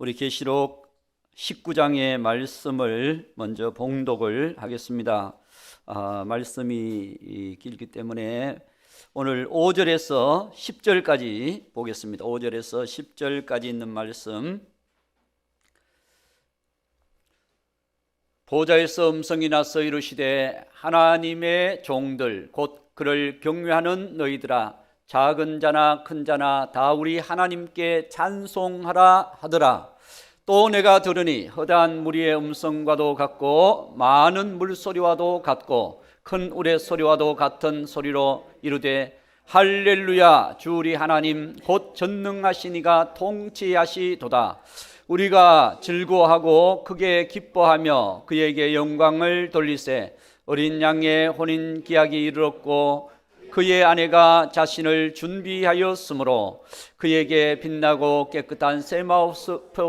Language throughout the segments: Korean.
우리 계시록 19장의 말씀을 먼저 봉독을 하겠습니다. 말씀이 길기 때문에 오늘 5절에서 10절까지 보겠습니다. 5절에서 10절까지 있는 말씀. 보좌에서 음성이 나서 이르시되 하나님의 종들 곧 그를 경외하는 너희들아, 작은 자나 큰 자나 다 우리 하나님께 찬송하라 하더라. 또 내가 들으니 허다한 무리의 음성과도 같고 많은 물소리와도 같고 큰 우레소리와도 같은 소리로 이르되 할렐루야, 주 우리 하나님 곧 전능하신 이가 통치하시도다. 우리가 즐거워하고 크게 기뻐하며 그에게 영광을 돌리세. 어린 양의 혼인 기약이 이르렀고 그의 아내가 자신을 준비하였으므로 그에게 빛나고 깨끗한 세마포옷을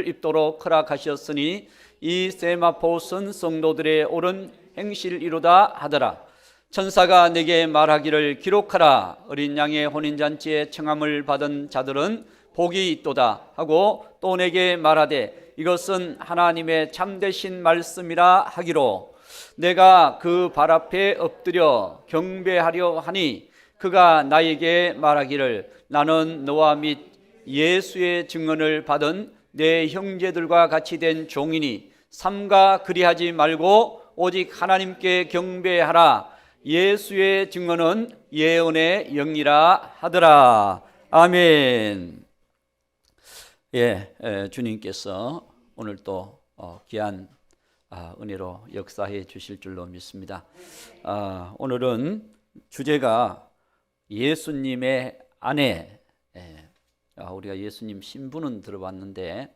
입도록 허락하셨으니 이 세마포옷은 성도들의 옳은 행실이로다 하더라. 천사가 내게 말하기를 기록하라. 어린 양의 혼인잔치에 청함을 받은 자들은 복이 있도다 하고 또 내게 말하되 이것은 하나님의 참되신 말씀이라 하기로 내가 그 발 앞에 엎드려 경배하려 하니 그가 나에게 말하기를 나는 너와 및 예수의 증언을 받은 내 형제들과 같이 된 종이니 삼가 그리하지 말고 오직 하나님께 경배하라. 예수의 증언은 예언의 영이라 하더라. 아멘. 주님께서 오늘 또 귀한 은혜로 역사해 주실 줄로 믿습니다. 오늘은 주제가 예수님의 아내. 우리가 예수님 신부는 들어봤는데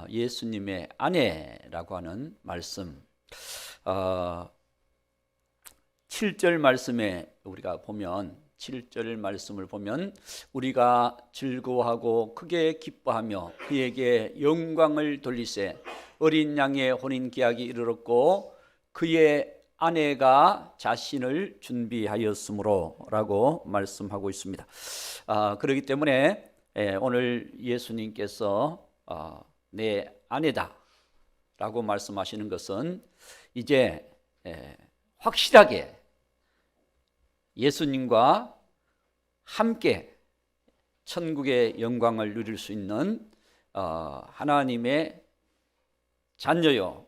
예수님의 아내라고 하는 말씀. 7절 말씀에 우리가 보면 7절 말씀을 보면 우리가 즐거워하고 크게 기뻐하며 그에게 영광을 돌리세. 어린 양의 혼인 기약이 이르렀고 그의 아내가 자신을 준비하였으므로 라고 말씀하고 있습니다. 그렇기 때문에 오늘 예수님께서 내 아내다 라고 말씀하시는 것은 이제 확실하게 예수님과 함께 천국의 영광을 누릴 수 있는 하나님의 자녀요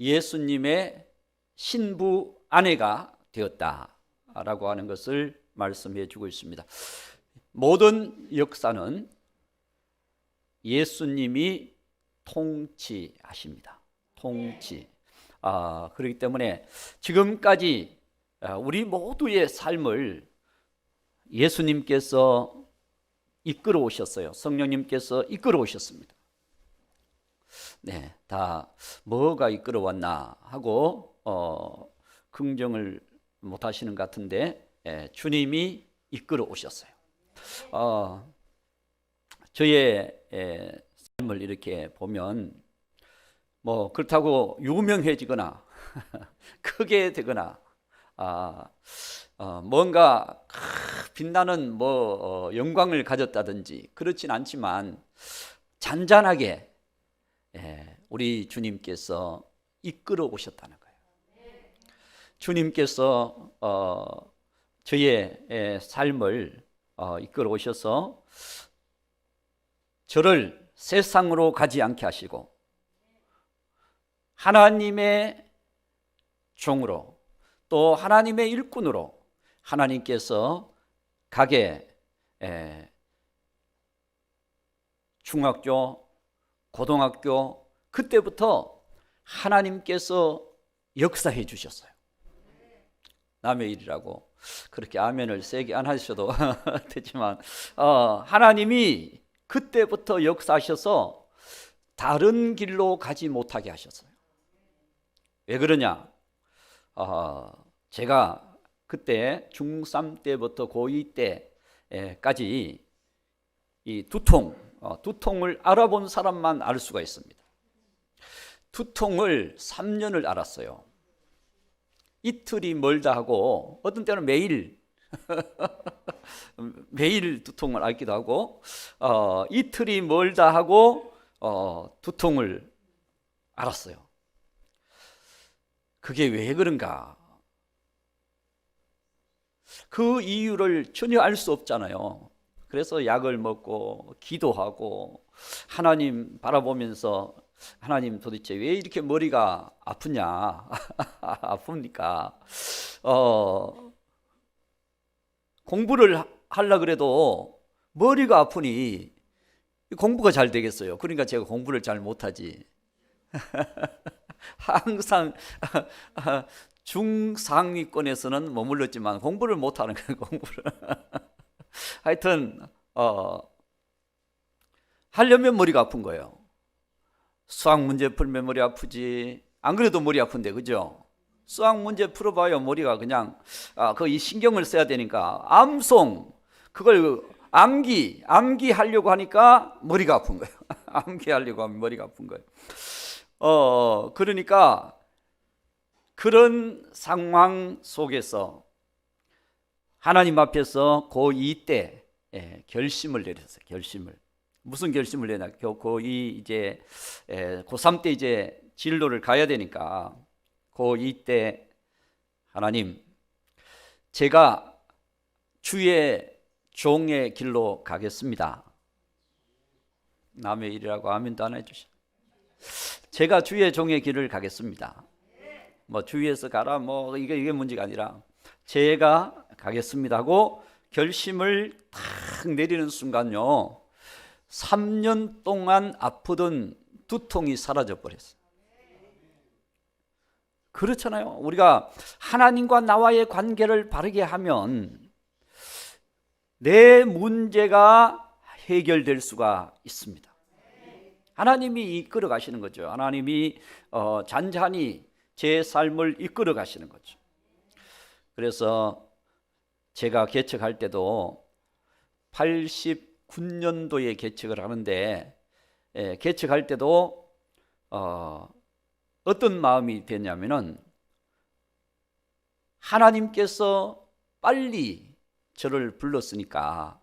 예수님의 신부 아내가 되었다라고 하는 것을 말씀해 주고 있습니다. 모든 역사는 예수님이 통치하십니다. 통치. 그렇기 때문에 지금까지 우리 모두의 삶을 예수님께서 이끌어 오셨어요. 성령님께서 이끌어 오셨습니다. 다 뭐가 이끌어 왔나 하고 긍정을 못 하시는 것 같은데 주님이 이끌어 오셨어요. 저의 삶을 이렇게 보면 뭐 그렇다고 유명해지거나 크게 되거나 뭔가 빛나는 영광을 가졌다든지 그렇진 않지만 잔잔하게 우리 주님께서 이끌어 오셨다는 거예요. 주님께서 저의 삶을 이끌어 오셔서 저를 세상으로 가지 않게 하시고 하나님의 종으로 또 하나님의 일꾼으로 하나님께서 가게 중학교, 고등학교 그때부터 하나님께서 역사해 주셨어요. 남의 일이라고 그렇게 아멘을 세게 안 하셔도 되지만 하나님이 그때부터 역사하셔서 다른 길로 가지 못하게 하셨어요. 왜 그러냐? 제가 그때 중3 때부터 고2 때까지 이 두통을 알아본 사람만 알 수가 있습니다. 두통을 3년을 알았어요. 이틀이 멀다 하고 어떤 때는 매일 매일 두통을 앓기도 하고 이틀이 멀다 하고 두통을 앓았어요. 그게 왜 그런가? 그 이유를 전혀 알 수 없잖아요. 그래서 약을 먹고 기도하고 하나님 바라보면서 하나님 도대체 왜 이렇게 머리가 아프냐? 아픕니까? 공부를 하려고 그래도 머리가 아프니 공부가 잘 되겠어요. 그러니까 제가 공부를 잘 못하지. 항상 중상위권에서는 머물렀지만 공부를 못하는 거예요. 공부를. 하여튼 하려면 머리가 아픈 거예요. 수학 문제 풀면 머리 아프지. 안 그래도 머리 아픈데, 그죠? 수학 문제 풀어봐요. 머리가 그냥 이 신경을 써야 되니까 암송 그걸 암기 하려고 하니까 머리가 아픈 거예요. 암기 하려고 하면 머리가 아픈 거예요. 그러니까 그런 상황 속에서 하나님 앞에서 고2 때 결심을 내렸어요. 결심을. 무슨 결심을 내냐? 고2 이제 고3 때 이제 진로를 가야 되니까 고2 때 하나님, 제가 주의 종의 길로 가겠습니다. 남의 일이라고 아멘도 안 해주시. 제가 주의 종의 길을 가겠습니다. 뭐 주위에서 가라 뭐 이게 문제가 아니라 제가 가겠습니다 하고 결심을 탁 내리는 순간요, 3년 동안 아프던 두통이 사라져 버렸어요. 그렇잖아요. 우리가 하나님과 나와의 관계를 바르게 하면 내 문제가 해결될 수가 있습니다. 하나님이 이끌어 가시는 거죠. 하나님이 잔잔히 제 삶을 이끌어 가시는 거죠. 그래서 제가 개척할 때도 89년도에 개척을 하는데 개척할 때도 어떤 마음이 됐냐면은 하나님께서 빨리 저를 불렀으니까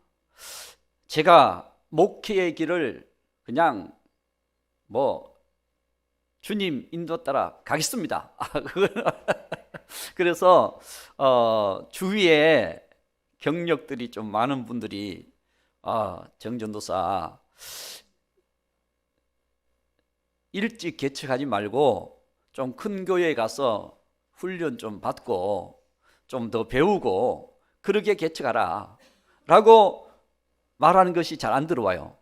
제가 목회의 길을 그냥 뭐 주님 인도 따라 가겠습니다. 그래서 주위에 경력들이 좀 많은 분들이 정전도사 일찍 개척하지 말고 좀 큰 교회에 가서 훈련 좀 받고 좀 더 배우고 그렇게 개척하라 라고 말하는 것이 잘 안 들어와요.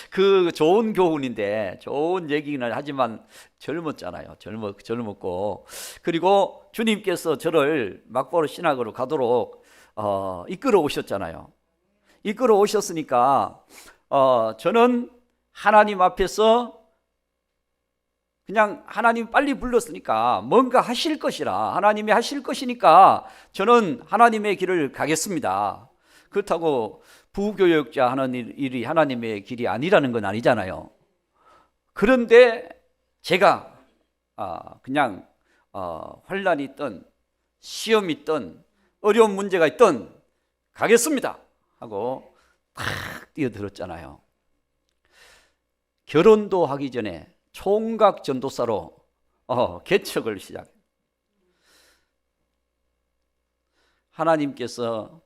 그 좋은 교훈인데 좋은 얘기는 하지만 젊었잖아요. 젊었고 그리고 주님께서 저를 막바로 신학으로 가도록 이끌어 오셨잖아요. 이끌어 오셨으니까 저는 하나님 앞에서 그냥 하나님 빨리 불렀으니까 뭔가 하실 것이라, 하나님이 하실 것이니까 저는 하나님의 길을 가겠습니다. 그렇다고 부교역자 하는 일이 하나님의 길이 아니라는 건 아니잖아요. 그런데 제가 그냥 환난이 있든 시험이 있든 어려운 문제가 있든 가겠습니다 하고 탁 뛰어들었잖아요. 결혼도 하기 전에 총각 전도사로 개척을 시작해요. 하나님께서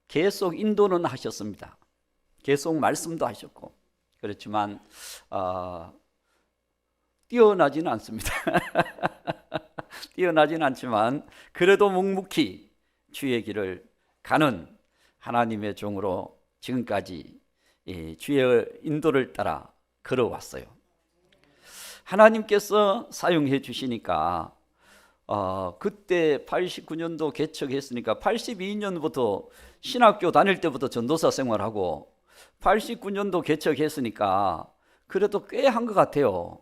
계속 인도는 하셨습니다. 계속 말씀도 하셨고 그렇지만 뛰어나지는 않습니다. 뛰어나지는 않지만 그래도 묵묵히 주의 길을 가는 하나님의 종으로 지금까지 주의 인도를 따라 걸어왔어요. 하나님께서 사용해 주시니까 그때 89년도 개척했으니까 82년부터 신학교 다닐 때부터 전도사 생활하고 89년도 개척했으니까 그래도 꽤 한 것 같아요.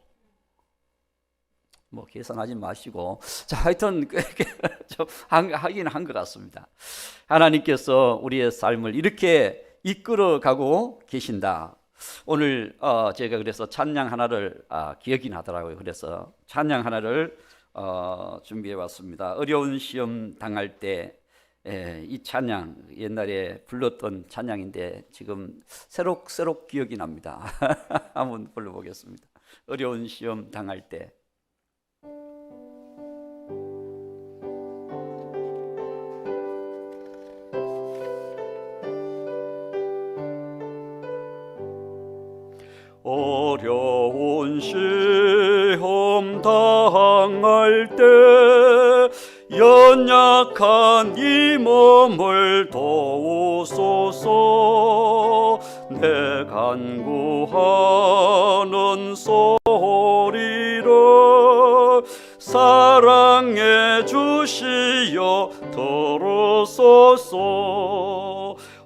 뭐 계산하지 마시고 자 하여튼 좀 하긴 한 것 같습니다. 하나님께서 우리의 삶을 이렇게 이끌어가고 계신다. 오늘 제가 그래서 찬양 하나를 기억이 나더라고요. 그래서 찬양 하나를 준비해 왔습니다. 어려운 시험 당할 때 이 찬양 옛날에 불렀던 찬양인데 지금 새록새록 기억이 납니다. 한번 불러보겠습니다. 어려운 시험 당할 때. 어려운 시험 당할 때 연약한 이 몸을 도우소서. 내 간구하는 소리를 사랑해 주시어 들으소서.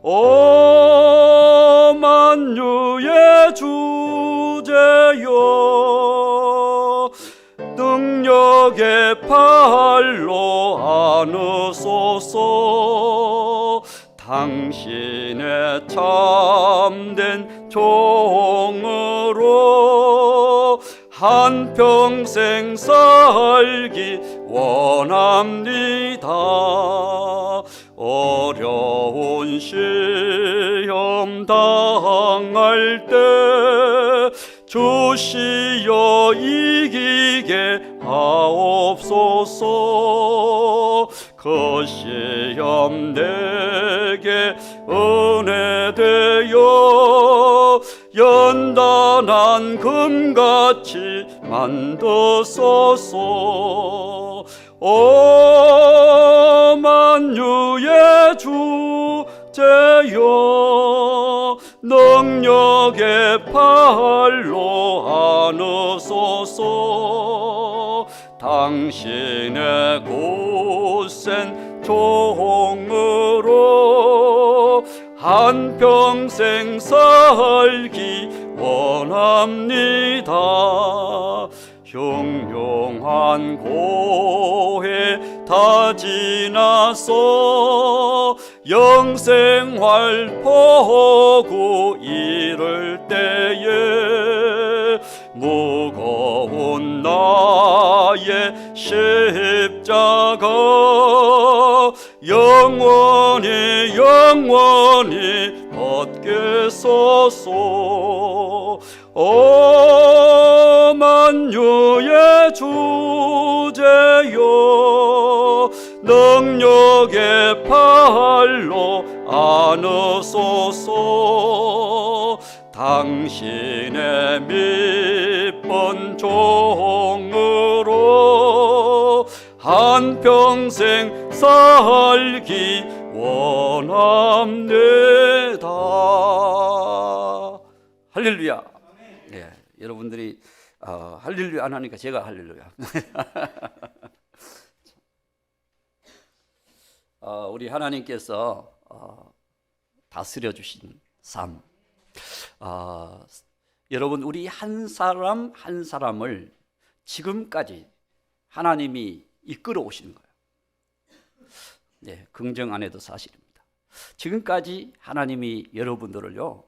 오 만유의 주제여, 능력의 팔로 안으소서. 당신의 참된 종으로 한평생 살기 원합니다. 어려운 시험 당할 때 주시어 이기게 하옵소서. 그 시험 내게 은혜 되어 연단한 금같이 만드소서. 오 만유의 주제여, 능력의 팔로 안으소서. 당신의 곧센 종으로 한평생 살기 원합니다. 흉흉한 고해 다 지나서 영생활 포구 이를 때에 무거운 나의 십자가 영원히 벗겠소서. 오 만유의 주제여, 능력의 팔로 안으소서. 당신의 밑본 종으로 한평생 살기 원합니다. 할렐루야. 네, 여러분들이 할렐루야 안 하니까 제가 할렐루야. 우리 하나님께서 다스려 주신 삶, 여러분 우리 한 사람 한 사람을 지금까지 하나님이 이끌어 오시는 거예요. 네, 긍정 안 해도 사실입니다. 지금까지 하나님이 여러분들을요,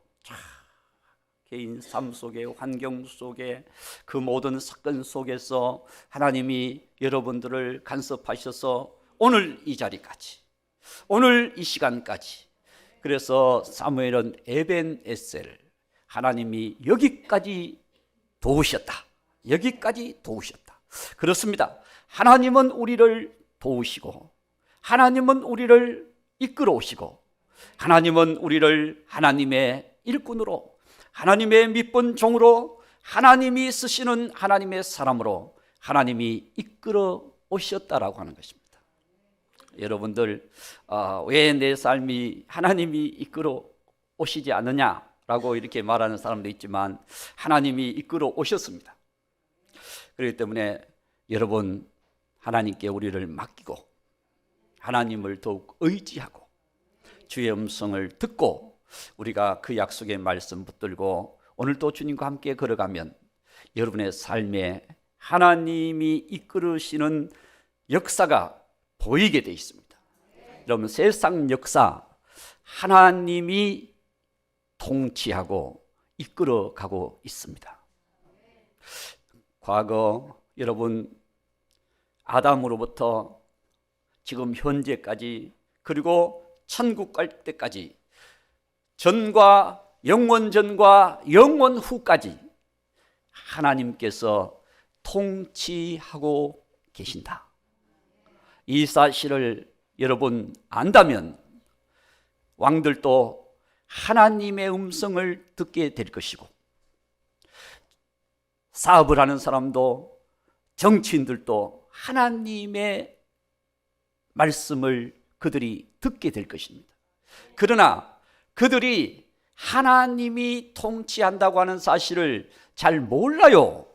개인 삶 속에, 환경 속에, 그 모든 사건 속에서 하나님이 여러분들을 간섭하셔서 오늘 이 자리까지, 오늘 이 시간까지, 그래서 사무엘은 에벤에셀, 하나님이 여기까지 도우셨다, 여기까지 도우셨다. 그렇습니다. 하나님은 우리를 도우시고, 하나님은 우리를 이끌어 오시고, 하나님은 우리를 하나님의 일꾼으로, 하나님의 밑본 종으로, 하나님이 쓰시는 하나님의 사람으로 하나님이 이끌어 오셨다라고 하는 것입니다. 여러분들 왜 내 삶이 하나님이 이끌어 오시지 않느냐라고 이렇게 말하는 사람도 있지만 하나님이 이끌어 오셨습니다. 그렇기 때문에 여러분 하나님께 우리를 맡기고 하나님을 더욱 의지하고 주의 음성을 듣고 우리가 그 약속의 말씀 붙들고 오늘도 주님과 함께 걸어가면 여러분의 삶에 하나님이 이끌으시는 역사가 보이게 되어 있습니다. 여러분 세상 역사 하나님이 통치하고 이끌어가고 있습니다. 과거 여러분 아담으로부터 지금 현재까지 그리고 천국 갈 때까지, 전과 영원 전과 영원 후까지 하나님께서 통치하고 계신다. 이 사실을 여러분 안다면 왕들도 하나님의 음성을 듣게 될 것이고, 사업을 하는 사람도, 정치인들도 하나님의 말씀을 그들이 듣게 될 것입니다. 그러나 그들이 하나님이 통치한다고 하는 사실을 잘 몰라요.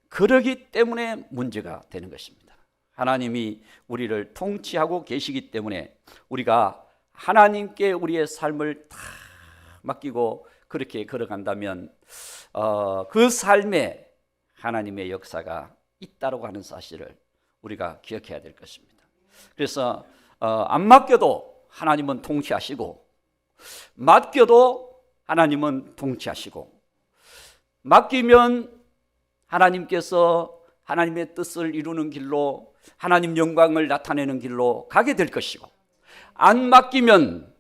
그러기 때문에 문제가 되는 것입니다. 하나님이 우리를 통치하고 계시기 때문에 우리가 하나님께 우리의 삶을 다 맡기고 그렇게 걸어간다면 그 삶에 하나님의 역사가 있다고 하는 사실을 우리가 기억해야 될 것입니다. 그래서 안 맡겨도 하나님은 통치하시고, 맡겨도 하나님은 통치하시고, 맡기면 하나님께서 하나님의 뜻을 이루는 길로, 하나님 영광을 나타내는 길로 가게 될 것이고, 안 맡기면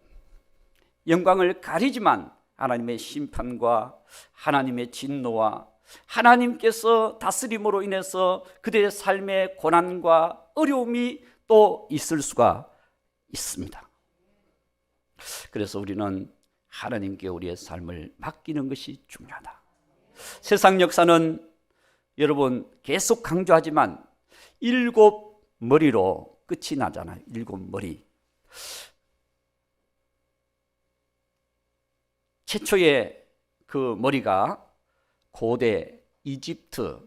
영광을 가리지만 하나님의 심판과 하나님의 진노와 하나님께서 다스림으로 인해서 그들의 삶의 고난과 어려움이 또 있을 수가 있습니다. 그래서 우리는 하나님께 우리의 삶을 맡기는 것이 중요하다. 세상 역사는 여러분 계속 강조하지만 7머리로 끝이 나잖아요. 7머리. 최초의 그 머리가 고대 이집트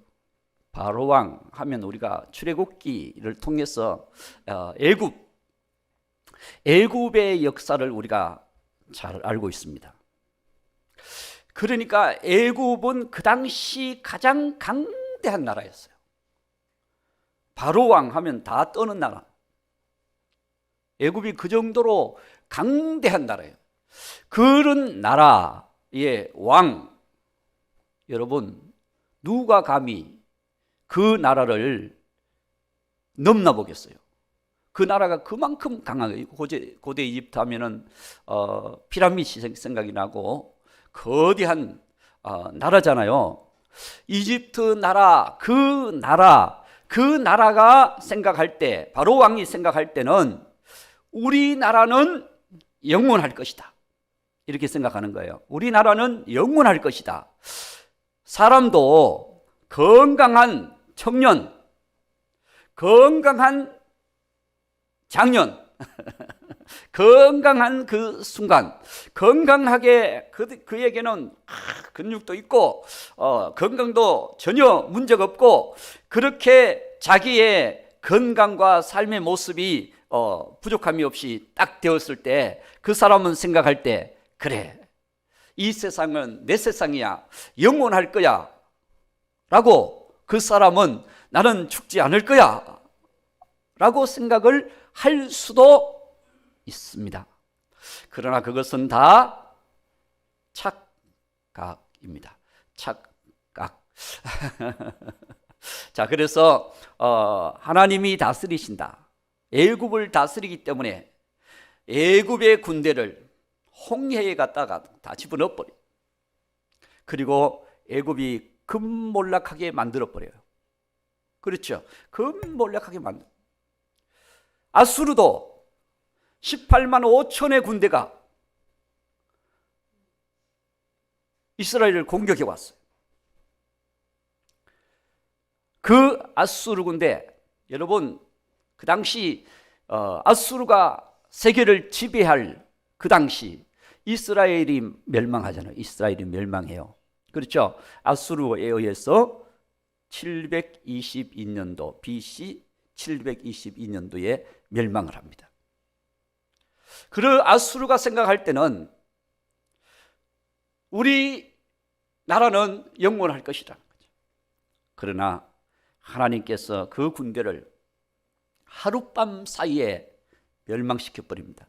바로왕 하면 우리가 출애굽기를 통해서 애굽의 역사를 우리가 잘 알고 있습니다. 그러니까 애굽은 그 당시 가장 강대한 나라였어요. 바로왕 하면 다 떠는 나라. 애굽이 그 정도로 강대한 나라예요. 그런 나라의 왕, 여러분 누가 감히 그 나라를 넘나보겠어요? 그 나라가 그만큼 강하게, 고대 이집트 하면은 피라미드 생각이 나고 거대한 나라잖아요. 이집트 나라, 그 나라가 생각할 때, 바로 왕이 생각할 때는 우리나라는 영원할 것이다, 이렇게 생각하는 거예요. 우리나라는 영원할 것이다. 사람도 건강한 청년, 건강한 장년, 건강한 그 순간, 건강하게 그에게는 근육도 있고 건강도 전혀 문제가 없고, 그렇게 자기의 건강과 삶의 모습이 부족함이 없이 딱 되었을 때 그 사람은 생각할 때, 그래, 이 세상은 내 세상이야, 영원할 거야 라고, 그 사람은 나는 죽지 않을 거야 라고 생각을 할 수도 있습니다. 그러나 그것은 다 착각입니다. 착각. 자, 그래서 하나님이 다스리신다. 애굽을 다스리기 때문에 애굽의 군대를 홍해에 갔다가 다 집어넣어버려. 그리고 애굽이 금몰락하게 만들어버려요. 그렇죠? 금몰락하게 만들어. 아수르도 18만 5천의 군대가 이스라엘을 공격해 왔어요. 그 아수르 군대, 여러분 그 당시 아수르가 세계를 지배할 그 당시 이스라엘이 멸망하잖아요. 이스라엘이 멸망해요. 그렇죠? 아수르에 의해서 722년도 BC 722년도에 멸망을 합니다. 그 아수르가 생각할 때는 우리 나라는 영원할 것이라는 거죠. 그러나 하나님께서 그 군대를 하룻밤 사이에 멸망시켜 버립니다.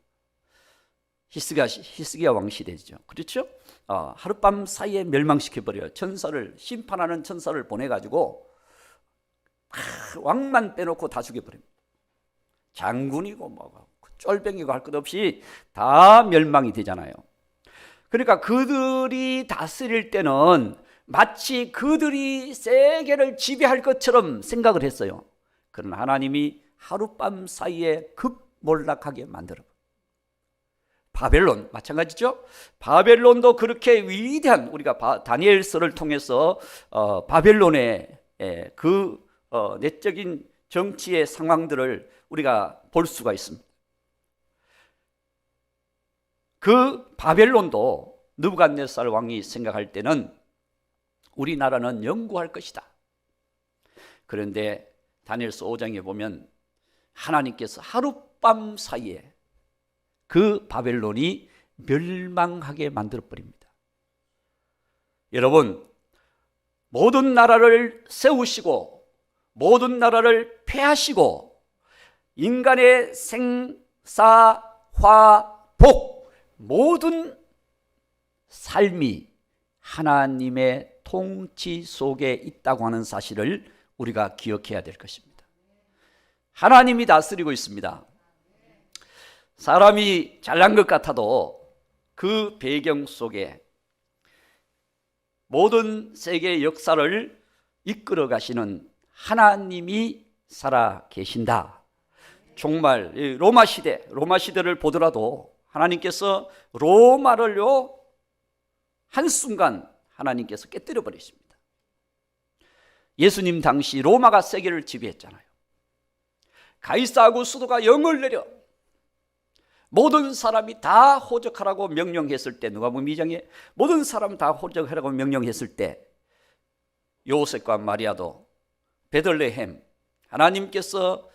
히스기야 왕 시대죠. 그렇죠? 하룻밤 사이에 멸망시켜 버려요. 천사를, 심판하는 천사를 보내가지고 왕만 빼놓고 다 죽여버립니다. 장군이고 뭐가 쫄병이고 할 것 없이 다 멸망이 되잖아요. 그러니까 그들이 다스릴 때는 마치 그들이 세계를 지배할 것처럼 생각을 했어요. 그러나 하나님이 하룻밤 사이에 급몰락하게 만들어. 바벨론 마찬가지죠. 바벨론도 그렇게 위대한, 우리가 다니엘서를 통해서 바벨론의 그 내적인 정치의 상황들을 우리가 볼 수가 있습니다. 그 바벨론도 느부갓네살 왕이 생각할 때는 우리나라는 영구할 것이다. 그런데 다니엘서 5장에 보면 하나님께서 하룻밤 사이에 그 바벨론이 멸망하게 만들어버립니다. 여러분, 모든 나라를 세우시고 모든 나라를 폐하시고 인간의 생사, 화, 복, 모든 삶이 하나님의 통치 속에 있다고 하는 사실을 우리가 기억해야 될 것입니다. 하나님이 다스리고 있습니다. 사람이 잘난 것 같아도 그 배경 속에 모든 세계의 역사를 이끌어 가시는 하나님이 살아 계신다. 정말 로마 시대를 보더라도 하나님께서 로마를요 한순간 하나님께서 깨뜨려 버리십니다. 예수님 당시 로마가 세계를 지배했잖아요. 가이사 아구스도가 영을 내려 모든 사람이 다 호적하라고 명령했을 때, 누가복음 2장에 모든 사람 다 호적하라고 명령했을 때 요셉과 마리아도 베들레헴, 하나님께서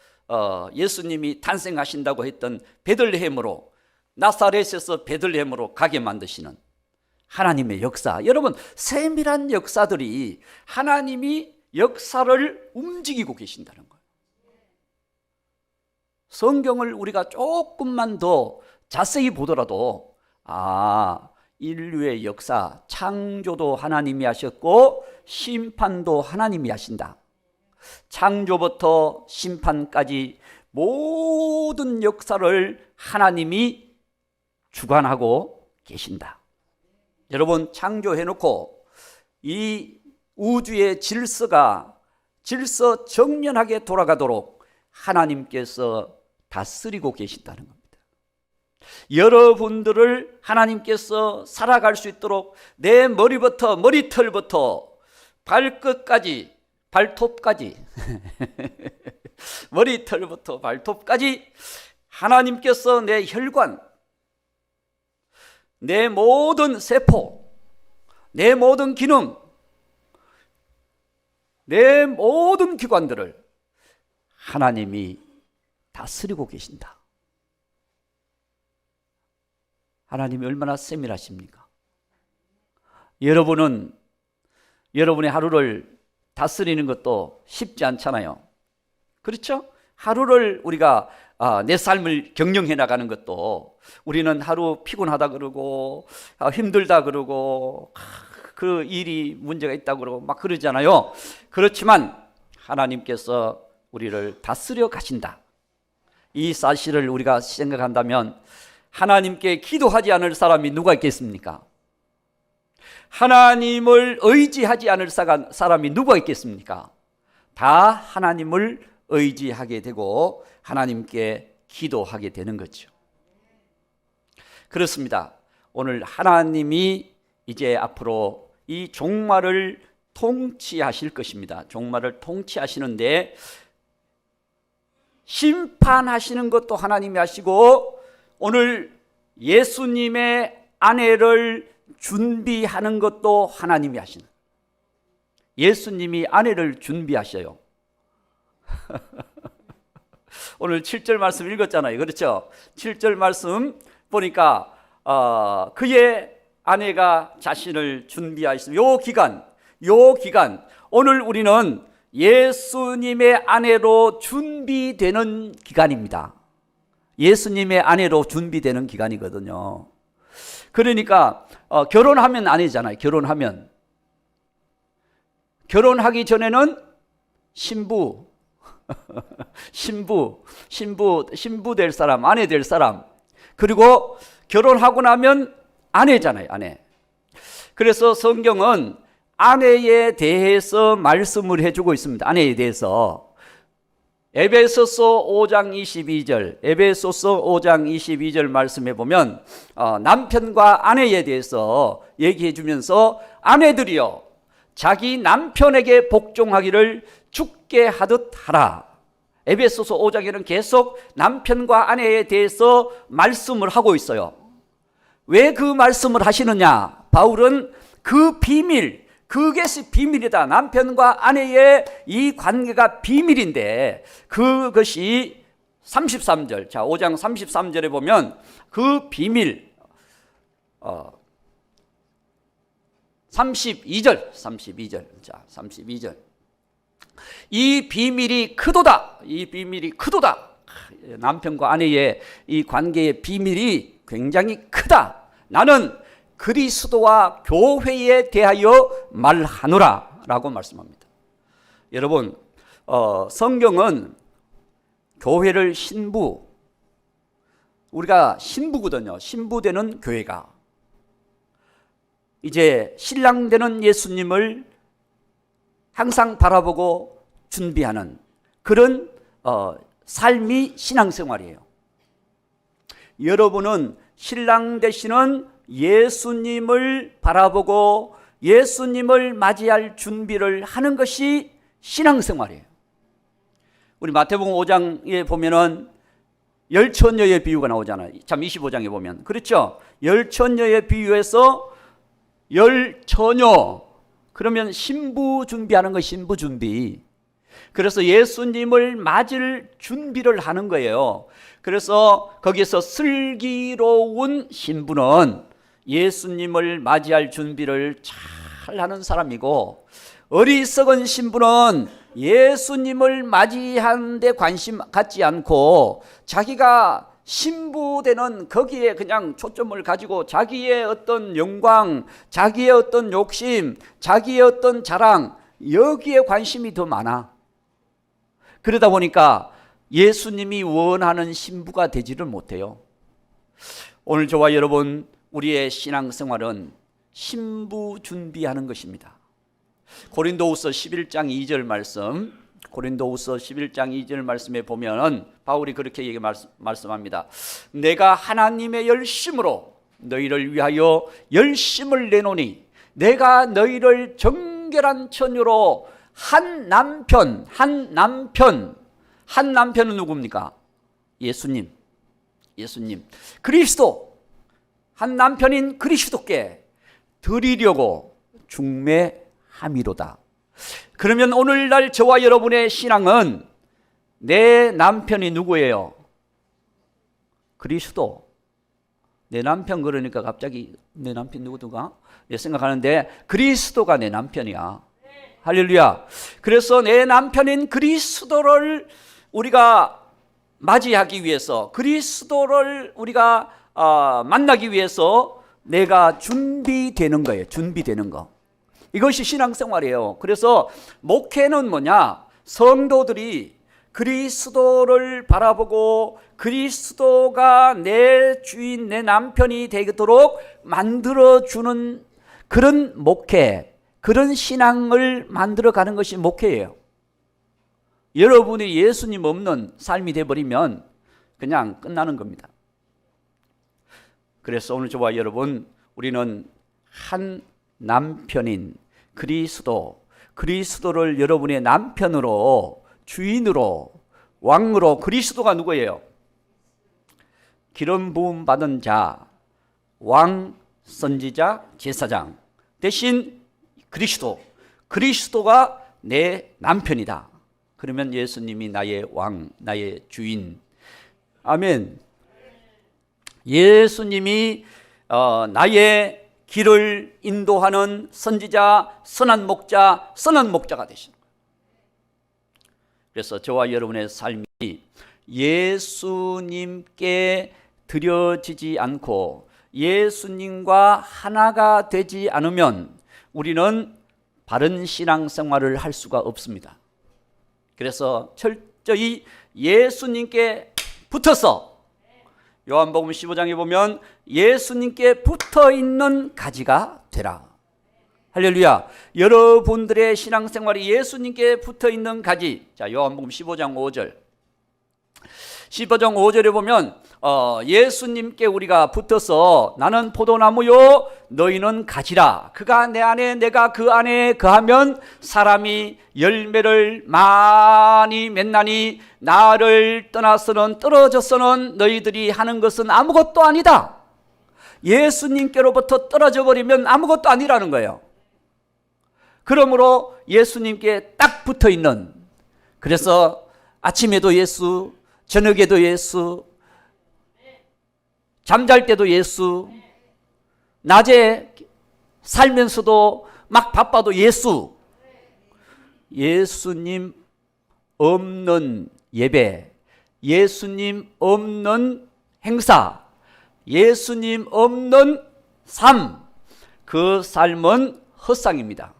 예수님이 탄생하신다고 했던 베들레헴으로, 나사렛에서 베들레헴으로 가게 만드시는 하나님의 역사, 여러분 세밀한 역사들이 하나님이 역사를 움직이고 계신다는 거예요. 성경을 우리가 조금만 더 자세히 보더라도 인류의 역사, 창조도 하나님이 하셨고 심판도 하나님이 하신다. 창조부터 심판까지 모든 역사를 하나님이 주관하고 계신다. 여러분, 창조해놓고 이 우주의 질서 정연하게 돌아가도록 하나님께서 다스리고 계신다는 겁니다. 여러분들을 하나님께서 살아갈 수 있도록 내 머리털부터 발끝까지, 발톱까지 머리털부터 발톱까지 하나님께서 내 혈관, 내 모든 세포, 내 모든 기능, 내 모든 기관들을 하나님이 다스리고 계신다. 하나님이 얼마나 세밀하십니까? 여러분의 하루를 다스리는 것도 쉽지 않잖아요. 그렇죠? 하루를 우리가 내 삶을 경영해 나가는 것도, 우리는 하루 피곤하다 그러고 힘들다 그러고 그 일이 문제가 있다 그러고 막 그러잖아요. 그렇지만 하나님께서 우리를 다스려 가신다. 이 사실을 우리가 생각한다면 하나님께 기도하지 않을 사람이 누가 있겠습니까? 하나님을 의지하지 않을 사람이 누가 있겠습니까? 다 하나님을 의지하게 되고 하나님께 기도하게 되는 거죠. 그렇습니다. 오늘 하나님이 이제 앞으로 이 종말을 통치하실 것입니다. 종말을 통치하시는데 심판하시는 것도 하나님이 하시고, 오늘 예수님의 아내를 준비하는 것도 하나님이 하시는, 예수님이 아내를 준비하셔요. 오늘 7절 말씀 읽었잖아요. 그렇죠? 7절 말씀 보니까 그의 아내가 자신을 준비하시는 요 기간, 오늘 우리는 예수님의 아내로 준비되는 기간입니다. 예수님의 아내로 준비되는 기간이거든요. 그러니까 결혼하면 아내잖아요. 결혼하기 전에는 신부, 신부 될 사람, 아내 될 사람. 그리고 결혼하고 나면 아내잖아요, 아내. 그래서 성경은 아내에 대해서 말씀을 해주고 있습니다. 아내에 대해서. 에베소서 5장 22절 말씀해 보면 남편과 아내에 대해서 얘기해 주면서 아내들이여 자기 남편에게 복종하기를 주께 하듯 하라. 에베소서 5장에는 계속 남편과 아내에 대해서 말씀을 하고 있어요. 왜 그 말씀을 하시느냐? 바울은 그 비밀, 그것이 비밀이다. 남편과 아내의 이 관계가 비밀인데 그것이 33절, 자 5장 33절에 보면 그 비밀 32절, 자 32절. 이 비밀이 크도다. 이 비밀이 크도다. 남편과 아내의 이 관계의 비밀이 굉장히 크다. 나는 그리스도와 교회에 대하여 말하노라 라고 말씀합니다. 여러분, 성경은 교회를 우리가 신부거든요. 신부되는 교회가 이제 신랑 되는 예수님을 항상 바라보고 준비하는 그런 삶이 신앙생활이에요. 여러분은 신랑 되시는 예수님을 바라보고 예수님을 맞이할 준비를 하는 것이 신앙생활이에요. 우리 마태복음 5장에 보면은 열처녀의 비유가 나오잖아요. 참 25장에 보면 그렇죠. 열처녀의 비유에서 열처녀 그러면 신부 준비하는 거 신부 준비. 그래서 예수님을 맞을 준비를 하는 거예요. 그래서 거기서 슬기로운 신부는 예수님을 맞이할 준비를 잘 하는 사람이고 어리석은 신부는 예수님을 맞이하는 데 관심 갖지 않고 자기가 신부되는 거기에 그냥 초점을 가지고 자기의 어떤 영광, 자기의 어떤 욕심, 자기의 어떤 자랑 여기에 관심이 더 많아. 그러다 보니까 예수님이 원하는 신부가 되지를 못해요. 오늘 저와 여러분 우리의 신앙생활은 신부 준비하는 것입니다. 고린도후서 11장 2절 말씀, 고린도후서 11장 2절 말씀에 보면 바울이 그렇게 말씀합니다. 내가 하나님의 열심으로 너희를 위하여 열심을 내노니 내가 너희를 정결한 처녀로 한 남편은 누굽니까? 예수님. 그리스도 한 남편인 그리스도께 드리려고 중매함이로다. 그러면 오늘날 저와 여러분의 신앙은 내 남편이 누구예요? 그리스도. 내 남편 그러니까 갑자기 내 남편 누구든가 생각하는데 그리스도가 내 남편이야. 할렐루야. 그래서 내 남편인 그리스도를 우리가 맞이하기 위해서 그리스도를 우리가 만나기 위해서 내가 준비되는 거예요. 준비되는 거. 이것이 신앙생활이에요. 그래서 목회는 뭐냐? 성도들이 그리스도를 바라보고 그리스도가 내 주인, 내 남편이 되도록 만들어주는 그런 목회, 그런 신앙을 만들어가는 것이 목회예요. 여러분이 예수님 없는 삶이 되어버리면 그냥 끝나는 겁니다. 그래서 오늘 저와 여러분 우리는 한 남편인 그리스도를 여러분의 남편으로 주인으로 왕으로 그리스도가 누구예요? 기름 부음 받은 자, 왕, 선지자, 제사장 대신 그리스도가 내 남편이다. 그러면 예수님이 나의 왕, 나의 주인. 아멘. 예수님이 나의 길을 인도하는 선지자, 선한 목자가 되신 거예요. 그래서 저와 여러분의 삶이 예수님께 드려지지 않고 예수님과 하나가 되지 않으면 우리는 바른 신앙생활을 할 수가 없습니다. 그래서 철저히 예수님께 붙어서, 요한복음 15장에 보면 예수님께 붙어있는 가지가 되라. 할렐루야. 여러분들의 신앙생활이 예수님께 붙어있는 가지. 자, 요한복음 15장 5절. 15장 5절에 보면 예수님께 우리가 붙어서 나는 포도나무요 너희는 가지라. 그가 내 안에 내가 그 안에 거하면 사람이 열매를 많이 맺나니 나를 떠나서는 떨어져서는 너희들이 하는 것은 아무것도 아니다. 예수님께로부터 떨어져 버리면 아무것도 아니라는 거예요. 그러므로 예수님께 딱 붙어 있는, 그래서 아침에도 예수, 저녁에도 예수, 잠잘 때도 예수, 낮에 살면서도 막 바빠도 예수. 예수님 없는 예배, 예수님 없는 행사, 예수님 없는 삶, 그 삶은 헛상입니다.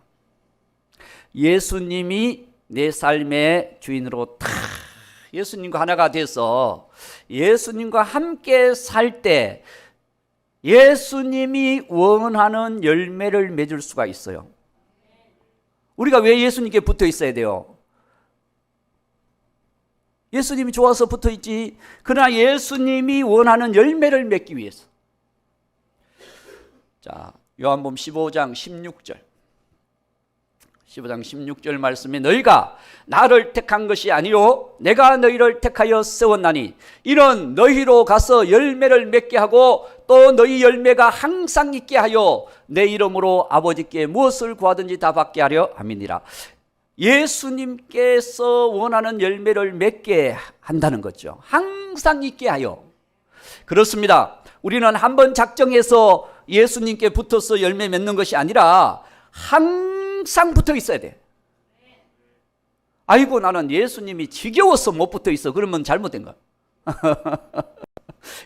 예수님이 내 삶의 주인으로 다 예수님과 하나가 돼서 예수님과 함께 살 때 예수님이 원하는 열매를 맺을 수가 있어요. 우리가 왜 예수님께 붙어 있어야 돼요? 예수님이 좋아서 붙어 있지. 그러나 예수님이 원하는 열매를 맺기 위해서. 자, 요한복음 15장 16절. 15장 16절 말씀에 너희가 나를 택한 것이 아니요 내가 너희를 택하여 세웠나니 이런 너희로 가서 열매를 맺게 하고 또 너희 열매가 항상 있게 하여 내 이름으로 아버지께 무엇을 구하든지 다 받게 하려 함이니라. 예수님께서 원하는 열매를 맺게 한다는 거죠. 항상 있게 하여. 그렇습니다. 우리는 한번 작정해서 예수님께 붙어서 열매 맺는 것이 아니라 항상 붙어 있어야 돼. 아이고 나는 예수님이 지겨워서 못 붙어 있어. 그러면 잘못된 거야.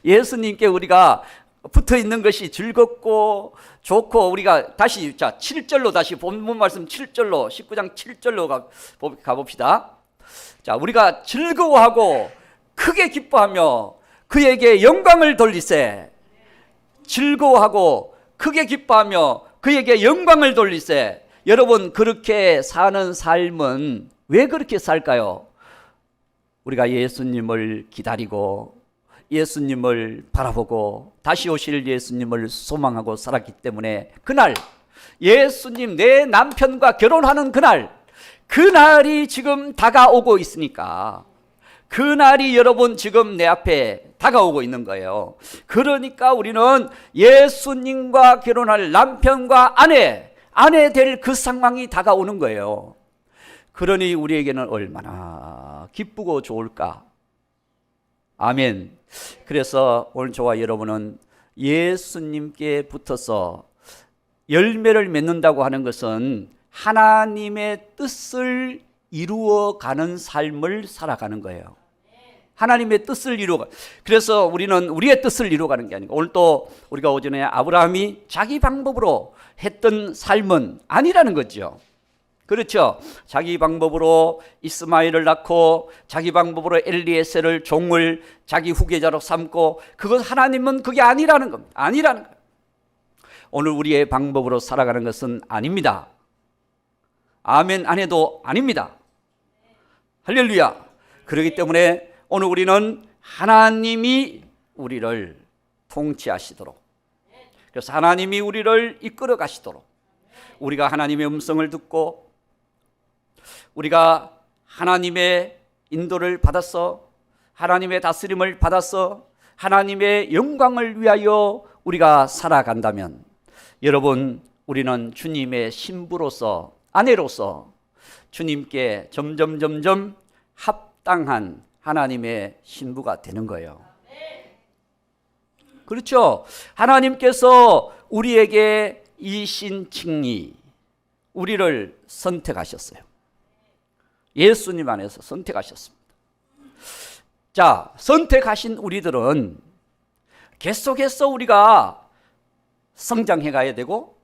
예수님께 우리가 붙어 있는 것이 즐겁고 좋고, 우리가 다시 7절로 다시 본문 말씀 7절로 19장 7절로 가봅시다. 자, 우리가 즐거워하고 크게 기뻐하며 그에게 영광을 돌리세. 즐거워하고 크게 기뻐하며 그에게 영광을 돌리세. 여러분, 그렇게 사는 삶은 왜 그렇게 살까요? 우리가 예수님을 기다리고 예수님을 바라보고 다시 오실 예수님을 소망하고 살았기 때문에 그날 예수님 내 남편과 결혼하는 그날이 지금 다가오고 있으니까, 그날이 여러분 지금 내 앞에 다가오고 있는 거예요. 그러니까 우리는 예수님과 결혼할 남편과 아내 될 그 상황이 다가오는 거예요. 그러니 우리에게는 얼마나 기쁘고 좋을까. 아멘. 그래서 오늘 저와 여러분은 예수님께 붙어서 열매를 맺는다고 하는 것은 하나님의 뜻을 이루어가는 삶을 살아가는 거예요. 하나님의 뜻을 이루어가. 그래서 우리는 우리의 뜻을 이루어가는 게 아니고, 오늘 또 우리가 오전에 아브라함이 자기 방법으로 했던 삶은 아니라는 거죠. 그렇죠. 자기 방법으로 이스마엘을 낳고 자기 방법으로 엘리에셀을 종을 자기 후계자로 삼고, 그것 하나님은 그게 아니라는 겁니다. 아니라는 거예요. 오늘 우리의 방법으로 살아가는 것은 아닙니다. 아멘 안 해도 아닙니다. 할렐루야. 그렇기 때문에 오늘 우리는 하나님이 우리를 통치하시도록, 그래서 하나님이 우리를 이끌어 가시도록, 우리가 하나님의 음성을 듣고 우리가 하나님의 인도를 받아서 하나님의 다스림을 받아서 하나님의 영광을 위하여 우리가 살아간다면, 여러분, 우리는 주님의 신부로서, 아내로서 주님께 점점 합당한 하나님의 신부가 되는 거예요. 그렇죠. 하나님께서 우리에게 이신칭의, 우리를 선택하셨어요. 예수님 안에서 선택하셨습니다. 자, 선택하신 우리들은 계속해서 우리가 성장해 가야 되고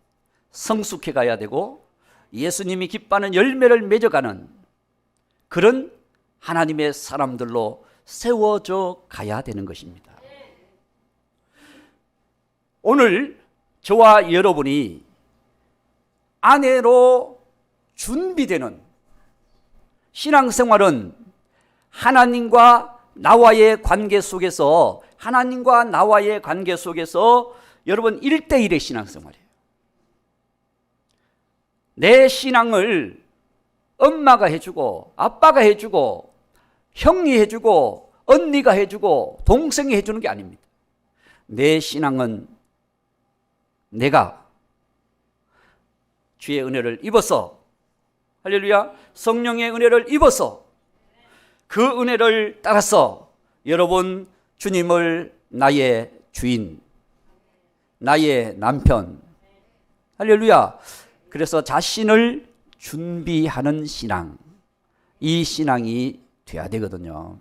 성숙해 가야 되고 예수님이 기뻐하는 열매를 맺어가는 그런 하나님의 사람들로 세워져 가야 되는 것입니다. 오늘 저와 여러분이 아내로 준비되는 신앙생활은 하나님과 나와의 관계 속에서, 하나님과 나와의 관계 속에서 여러분 1대1의 신앙생활이에요. 내 신앙을 엄마가 해주고 아빠가 해주고 형이 해주고 언니가 해주고 동생이 해주는 게 아닙니다. 내 신앙은 내가 주의 은혜를 입어서, 할렐루야, 성령의 은혜를 입어서 그 은혜를 따라서 여러분 주님을 나의 주인, 나의 남편, 할렐루야, 그래서 자신을 준비하는 신앙, 이 신앙이 돼야 되거든요.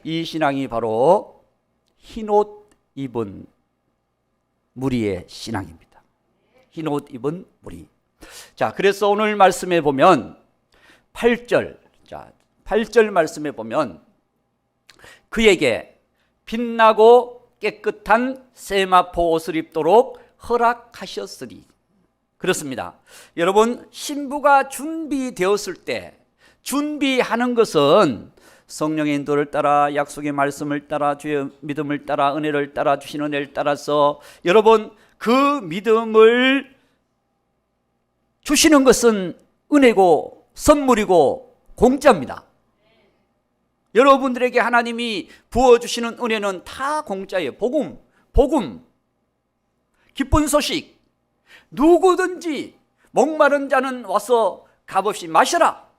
이 신앙이 바로 흰옷 입은 무리의 신앙입니다. 흰옷 입은 무리. 자, 그래서 오늘 말씀에 보면 8절, 자, 8절 말씀에 보면 그에게 빛나고 깨끗한 세마포 옷을 입도록 허락하셨으리. 그렇습니다. 여러분, 신부가 준비되었을 때, 준비하는 것은 성령의 인도를 따라, 약속의 말씀을 따라, 주의 믿음을 따라, 은혜를 따라, 주신 은혜를 따라서 여러분 그 믿음을 주시는 것은 은혜고 선물이고 공짜입니다. 여러분들에게 하나님이 부어주시는 은혜는 다 공짜예요. 복음, 기쁜 소식. 누구든지 목마른 자는 와서 값없이 마셔라.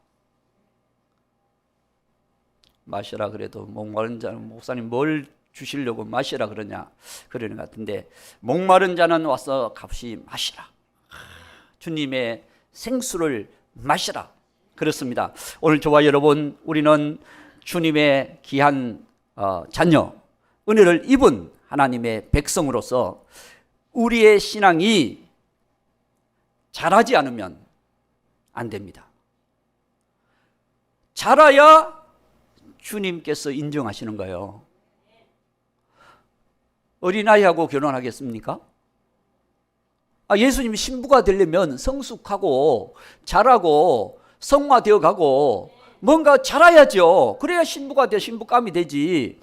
마셔라 그래도 목마른 자는 목사님 뭘 주시려고 마시라 그러냐 그러는 것 같은데, 목마른 자는 와서 값없이 마시라. 주님의 생수를 마시라. 그렇습니다. 오늘 저와 여러분, 우리는 주님의 귀한 자녀, 은혜를 입은 하나님의 백성으로서 우리의 신앙이 자라지 않으면 안 됩니다. 자라야 주님께서 인정하시는 거예요. 어린아이하고 결혼하겠습니까? 예수님이 신부가 되려면 성숙하고 자라고 성화되어 가고 뭔가 자라야죠. 그래야 신부가 돼, 신부감이 되지.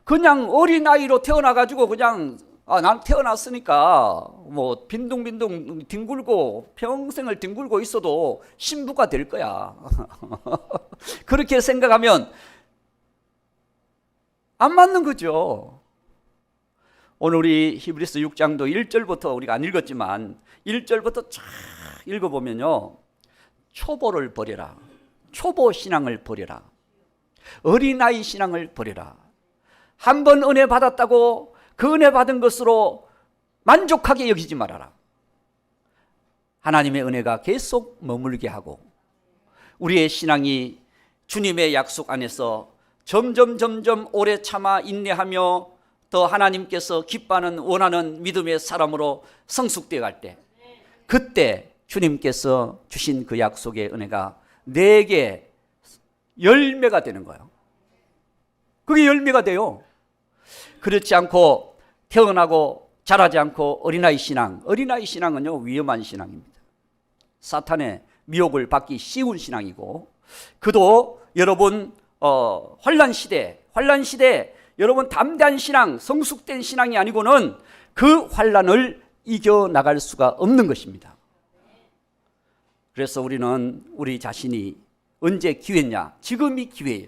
그냥 어린아이로 태어나가지고 그냥 난 태어났으니까 뭐 빈둥빈둥 뒹굴고 평생을 뒹굴고 있어도 신부가 될 거야. 그렇게 생각하면 안 맞는 거죠. 오늘 우리 히브리서 6장도 1절부터 우리가 안 읽었지만 1절부터 쫙 읽어보면요, 초보를 버려라, 초보 신앙을 버려라, 어린아이 신앙을 버려라. 한 번 은혜 받았다고 그 은혜 받은 것으로 만족하게 여기지 말아라. 하나님의 은혜가 계속 머물게 하고 우리의 신앙이 주님의 약속 안에서 점점 오래 참아 인내하며 더 하나님께서 기뻐하는 원하는 믿음의 사람으로 성숙되어 갈 때, 그때 주님께서 주신 그 약속의 은혜가 내게 열매가 되는 거예요. 그게 열매가 돼요. 그렇지 않고 태어나고 자라지 않고 어린아이 신앙은요 위험한 신앙입니다. 사탄의 미혹을 받기 쉬운 신앙이고, 그도 여러분 환난 시대 여러분 담대한 신앙, 성숙된 신앙이 아니고는 그 환난을 이겨나갈 수가 없는 것입니다. 그래서 우리는 우리 자신이 언제 기회냐? 지금이 기회예요.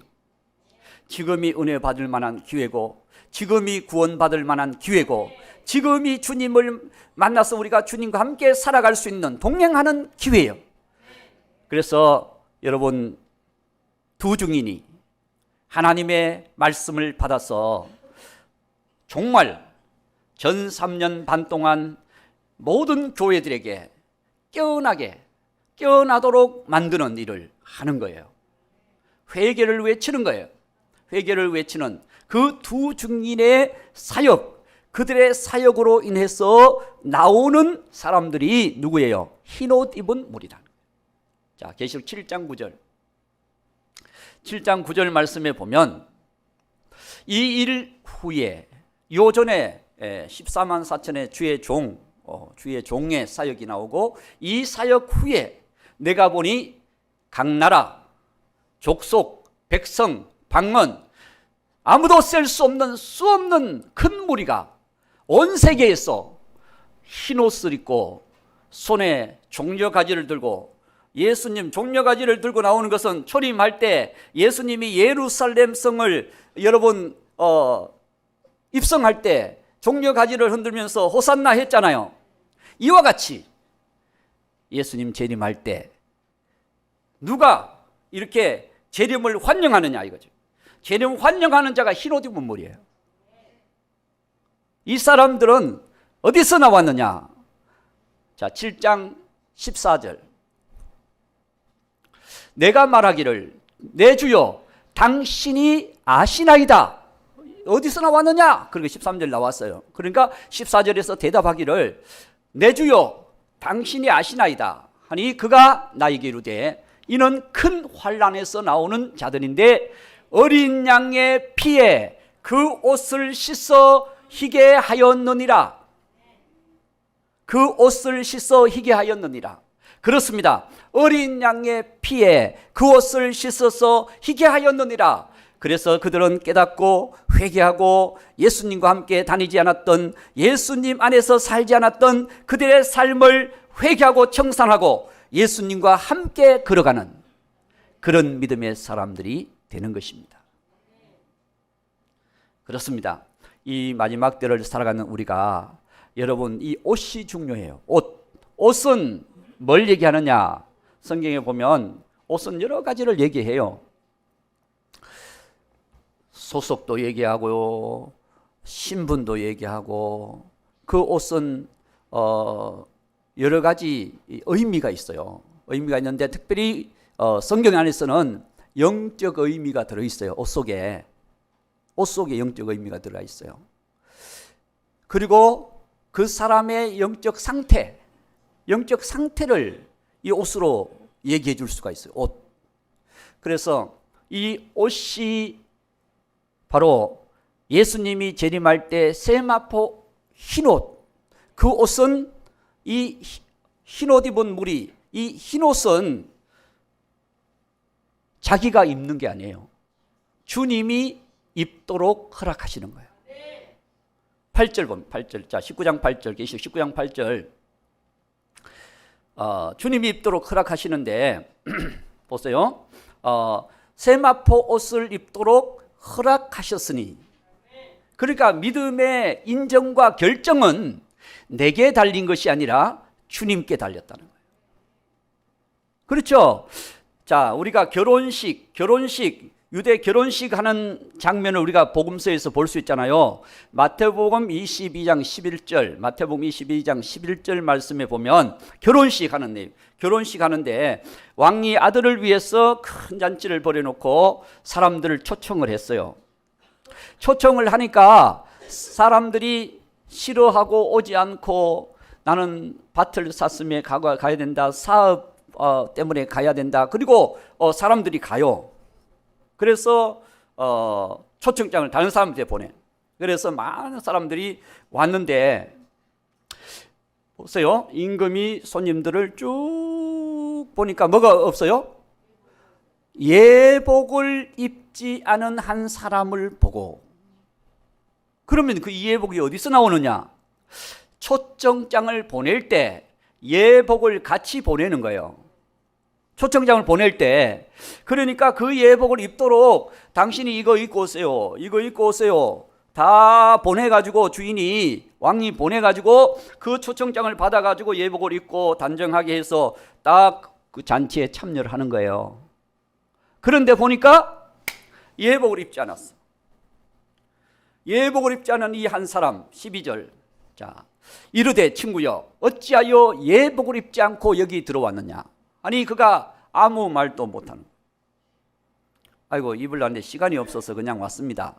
지금이 은혜 받을 만한 기회고, 지금이 구원받을 만한 기회고, 지금이 주님을 만나서 우리가 주님과 함께 살아갈 수 있는 동행하는 기회예요. 그래서 여러분 두 증인이 하나님의 말씀을 받아서 정말 전 3년 반 동안 모든 교회들에게 깨어나도록 만드는 일을 하는 거예요. 회개를 외치는 거예요. 회개를 외치는 그 두 증인의 사역, 그들의 사역으로 인해서 나오는 사람들이 누구예요? 흰옷 입은 무리다. 자, 계시록 7장 9절. 7장 9절 말씀에 보면 이 일 후에 요전에 14만 4천의 주의 종의 사역이 나오고 이 사역 후에 내가 보니 각 나라, 족속, 백성, 방언 아무도 셀 수 없는 큰 무리가 온 세계에서 흰 옷을 입고 손에 종려가지를 들고 예수님 종려가지를 들고 나오는 것은 초림할 때 예수님이 예루살렘 성을 여러분 입성할 때 종려가지를 흔들면서 호산나 했잖아요. 이와 같이 예수님 재림할 때 누가 이렇게 재림을 환영하느냐 이거죠. 재림 환영하는 자가 흰 옷 입은 무리예요. 이 사람들은 어디서 나왔느냐? 자, 7장 14절. 내가 말하기를 내 주여 당신이 아시나이다. 어디서 나왔느냐? 그리고 13절 나왔어요. 그러니까 14절에서 대답하기를 내 주여 당신이 아시나이다 하니 그가 나에게 이르되 이는 큰 환난에서 나오는 자들인데 어린 양의 피에 그 옷을 씻어 희게 하였느니라. 그 옷을 씻어 희게 하였느니라. 그렇습니다. 어린 양의 피에 그 옷을 씻어서 희게 하였느니라. 그래서 그들은 깨닫고 회개하고 예수님과 함께 다니지 않았던, 예수님 안에서 살지 않았던 그들의 삶을 회개하고 청산하고 예수님과 함께 걸어가는 그런 믿음의 사람들이 되는 것입니다. 그렇습니다. 이 마지막 때를 살아가는 우리가, 여러분, 이 옷이 중요해요. 옷은 뭘 얘기하느냐? 성경에 보면 옷은 여러 가지를 얘기해요. 소속도 얘기하고요, 신분도 얘기하고, 그 옷은 여러 가지 의미가 있어요. 의미가 있는데 특별히 성경 안에서는 영적 의미가 들어있어요. 옷 속에 영적 의미가 들어가 있어요. 그리고 그 사람의 영적 상태를 이 옷으로 얘기해 줄 수가 있어요. 옷. 그래서 이 옷이 바로 예수님이 재림할 때 세마포 흰옷, 그 옷은 이 흰옷 입은 무리, 이 흰옷은 자기가 입는 게 아니에요. 주님이 입도록 허락하시는 거예요. 8절 보면 8절. 자, 19장 8절. 계시록 19장 8절. 주님이 입도록 허락하시는데 보세요. 세마포 옷을 입도록 허락하셨으니, 그러니까 믿음의 인정과 결정은 내게 달린 것이 아니라 주님께 달렸다는 거예요. 그렇죠? 자, 우리가 결혼식 유대 결혼식 하는 장면을 우리가 복음서에서 볼 수 있잖아요. 마태복음 22장 11절 말씀에 보면 결혼식 하는데 왕이 아들을 위해서 큰 잔치를 벌여놓고 사람들을 초청을 했어요. 초청을 하니까 사람들이 싫어하고 오지 않고, 나는 밭을 샀으면 가야 된다, 사업 때문에 가야 된다, 그리고 사람들이 가요. 그래서 초청장을 다른 사람한테 보내. 그래서 많은 사람들이 왔는데 보세요. 임금이 손님들을 쭉 보니까 뭐가 없어요? 예복을 입지 않은 한 사람을 보고. 그러면 그 예복이 어디서 나오느냐? 초청장을 보낼 때 예복을 같이 보내는 거예요. 초청장을 보낼 때, 그러니까 그 예복을 입도록 당신이 이거 입고 오세요, 이거 입고 오세요 다 보내가지고, 주인이, 왕이 보내가지고 그 초청장을 받아가지고 예복을 입고 단정하게 해서 딱 그 잔치에 참여를 하는 거예요. 그런데 보니까 예복을 입지 않았어. 예복을 입지 않은 이 한 사람. 12절. 자, 이르되 친구여 어찌하여 예복을 입지 않고 여기 들어왔느냐? 아니, 그가 아무 말도 못하는. 아이고, 입으려는데 시간이 없어서 그냥 왔습니다.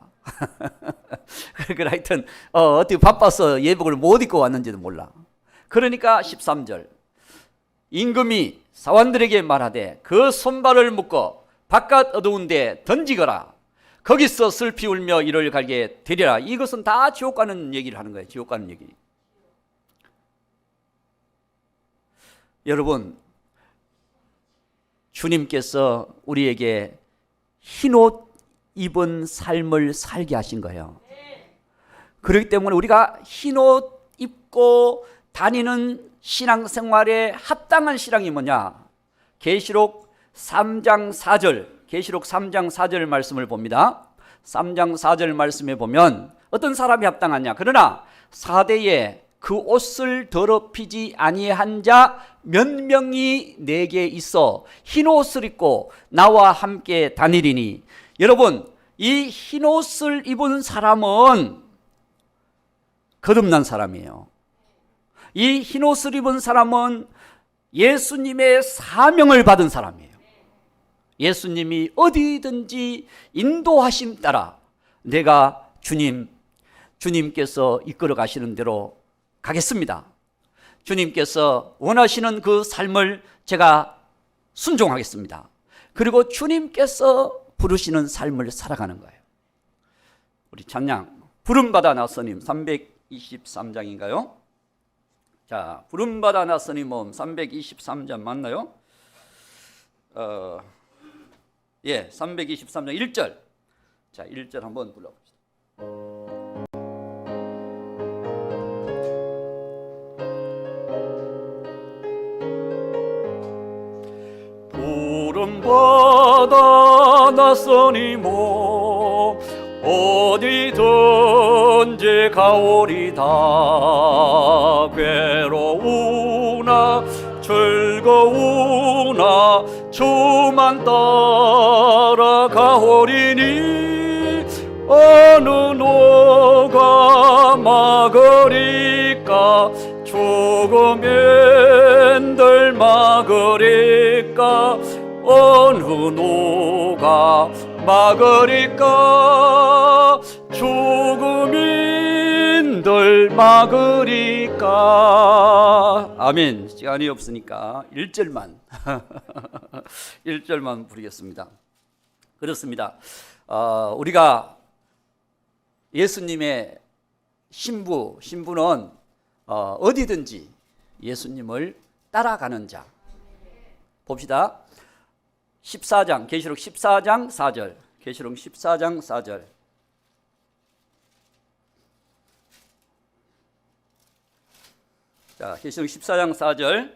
그래, 하여튼 어떻게 바빠서 예복을 못 입고 왔는지도 몰라. 그러니까 13절. 임금이 사원들에게 말하되 그 손발을 묶어 바깥 어두운데 던지거라. 거기서 슬피 울며 이를 갈게 되리라. 이것은 다 지옥 가는 얘기를 하는 거예요. 지옥 가는 얘기. 여러분, 주님께서 우리에게 흰옷 입은 삶을 살게 하신 거예요. 그렇기 때문에 우리가 흰옷 입고 다니는 신앙생활에 합당한 신앙이 뭐냐? 계시록 3장 4절, 계시록 3장 4절 말씀을 봅니다. 3장 4절 말씀에 보면 어떤 사람이 합당하냐? 그러나 사대에 그 옷을 더럽히지 아니한 자 몇 명이 내게 있어 흰옷을 입고 나와 함께 다니리니. 여러분, 이 흰옷을 입은 사람은 거듭난 사람이에요. 이 흰옷을 입은 사람은 예수님의 사명을 받은 사람이에요. 예수님이 어디든지 인도하심 따라 내가 주님께서 이끌어 가시는 대로 가겠습니다. 주님께서 원하시는 그 삶을 제가 순종하겠습니다. 그리고 주님께서 부르시는 삶을 살아가는 거예요. 우리 찬양 부름받아 나서님 323장인가요? 자, 부름받아 나서니 모음 323장 맞나요? 예, 323장 1절. 자, 1절 한번 불러봅시다. 부름받아 나서니 모음 어디든지 가오리다. 괴로우나 즐거우나 주만 따라가오리니. 어느 노가 막으리까 죽음인들 막으리까. 어느 노가 막으리까 죽음인들 막으리까. 아멘. 시간이 없으니까 1절만 1절만 부르겠습니다. 그렇습니다. 우리가 예수님의 신부는 어디든지 예수님을 따라가는 자. 봅시다. 14장, 계시록 14장 4절. 계시록 14장 4절. 자, 계시록 14장 4절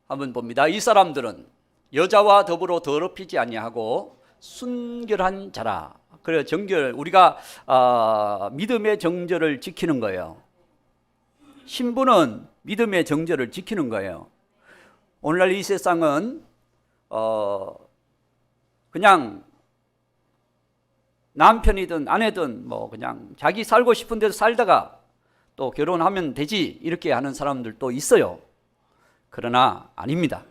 한번 봅니다. 이 사람들은 여자와 더불어 더럽히지 아니하고 순결한 자라. 그래, 정결, 우리가 믿음의 정절을 지키는 거예요. 신부는 믿음의 정절을 지키는 거예요. 오늘날 이 세상은 그냥 남편이든 아내든 뭐 그냥 자기 살고 싶은 데서 살다가 또 결혼하면 되지 이렇게 하는 사람들도 있어요. 그러나 아닙니다.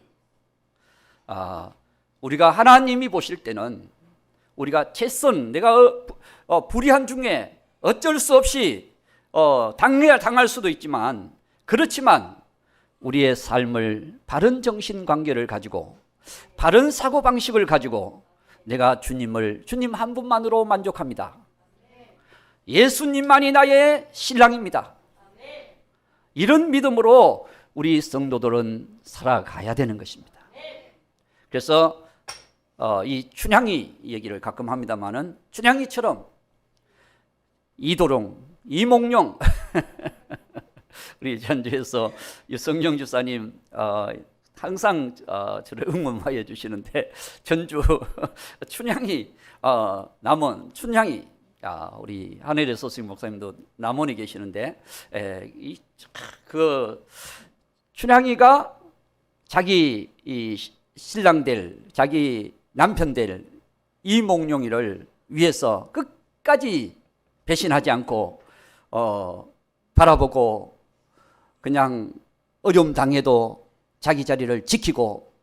우리가 하나님이 보실 때는 우리가 최선, 내가 불의한 중에 어쩔 수 없이 당할 수도 있지만, 그렇지만 우리의 삶을 바른 정신관계를 가지고 바른 사고방식을 가지고 내가 주님 한 분만으로 만족합니다. 예수님만이 나의 신랑입니다. 이런 믿음으로 우리 성도들은 살아가야 되는 것입니다. 그래서 이 춘향이 얘기를 가끔 합니다마는, 춘향이처럼 이도룡, 이몽룡 우리 전주에서 유성령 주사님 항상 저를 응원하여 주시는데, 전주 춘향이 남원 춘향이, 우리 한혜래 소식 목사님도 남원에 계시는데, 그 춘향이가 자기 이 신랑 될, 자기 남편 될 이몽룡이를 위해서 끝까지 배신하지 않고 바라보고, 그냥 어려움 당해도 자기 자리를 지키고,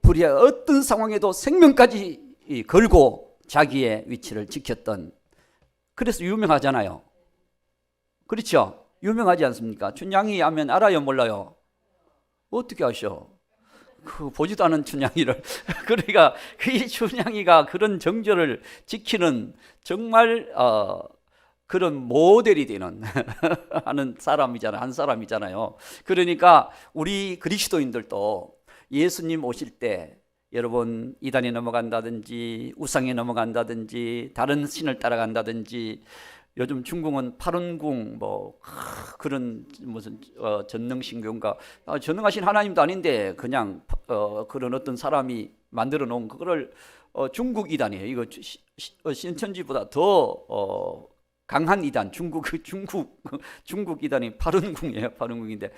불의의 어떤 상황에도 생명까지 걸고 자기의 위치를 지켰던, 그래서 유명하잖아요. 그렇죠? 유명하지 않습니까? 춘향이 하면 알아요, 몰라요? 어떻게 아셔? 그 보지도 않은 춘향이를 그러니까 이 춘향이가 그런 정절을 지키는 정말 그런 모델이 되는 하는 사람이잖아요. 한 사람이잖아요. 그러니까 우리 그리스도인들도 예수님 오실 때 여러분 이단에 넘어간다든지 우상에 넘어간다든지 다른 신을 따라간다든지 요즘 중국은 파룬궁 뭐 그런 무슨 전능신교인가 전능하신 하나님도 아닌데 그냥 그런 어떤 사람이 만들어 놓은 그거를 중국 이단이에요. 이거 신천지보다 더 강한 이단 중국 이단이 파룬궁이에요. 파룬궁인데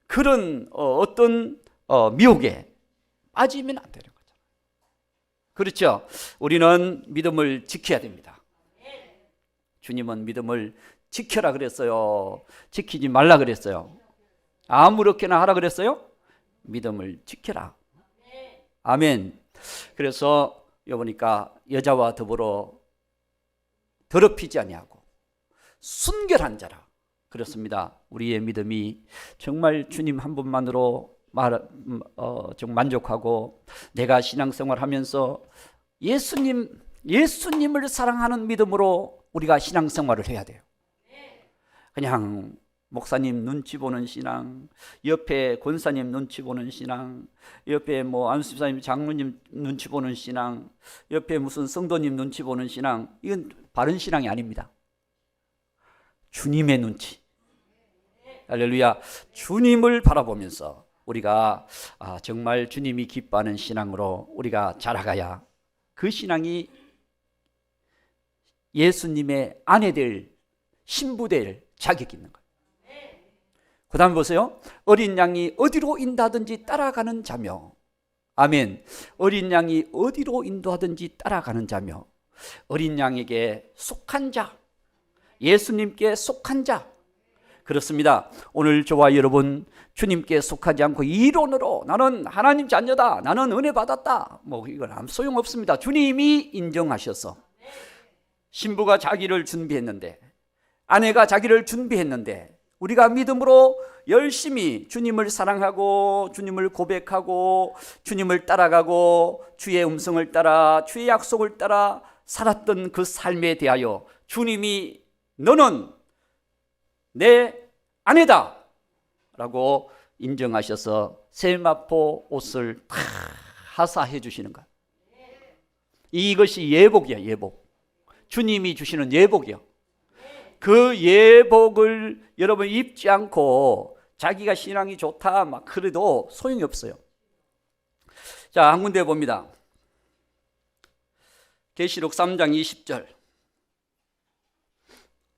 그런 어떤 미혹에 빠지면 안 되는 거죠. 그렇죠? 우리는 믿음을 지켜야 됩니다. 주님은 믿음을 지켜라 그랬어요? 지키지 말라 그랬어요? 아무렇게나 하라 그랬어요? 믿음을 지켜라. 아멘. 그래서 여보니까 여자와 더불어 더럽히지 아니하고 순결한 자라 그렇습니다. 우리의 믿음이 정말 주님 한 분만으로 좀 만족하고 내가 신앙생활하면서 예수님을 사랑하는 믿음으로 우리가 신앙생활을 해야 돼요. 그냥 목사님 눈치 보는 신앙, 옆에 권사님 눈치 보는 신앙, 옆에 뭐 안수집사님 장로님 눈치 보는 신앙, 옆에 무슨 성도님 눈치 보는 신앙, 이건 바른 신앙이 아닙니다. 주님의 눈치. 할렐루야. 주님을 바라보면서 우리가 정말 주님이 기뻐하는 신앙으로 우리가 자라가야 그 신앙이 예수님의 아내 될 신부 될 자격이 있는 거예요. 그 다음에 보세요. 어린 양이 어디로 인도하든지 따라가는 자며 아멘. 어린 양이 어디로 인도하든지 따라가는 자며 어린 양에게 속한 자 예수님께 속한 자 그렇습니다. 오늘 저와 여러분 주님께 속하지 않고 이론으로 나는 하나님 자녀다 나는 은혜 받았다 뭐 이건 아무 소용없습니다. 주님이 인정하셔서 신부가 자기를 준비했는데 아내가 자기를 준비했는데 우리가 믿음으로 열심히 주님을 사랑하고 주님을 고백하고 주님을 따라가고 주의 음성을 따라 주의 약속을 따라 살았던 그 삶에 대하여 주님이 너는 내 아내다 라고 인정하셔서 세마포 옷을 다 하사해 주시는 것. 이것이 예복이야. 예복. 주님이 주시는 예복이요. 그 예복을 여러분 입지 않고 자기가 신앙이 좋다 막 그래도 소용이 없어요. 자, 한 군데 봅니다. 계시록 3장 20절.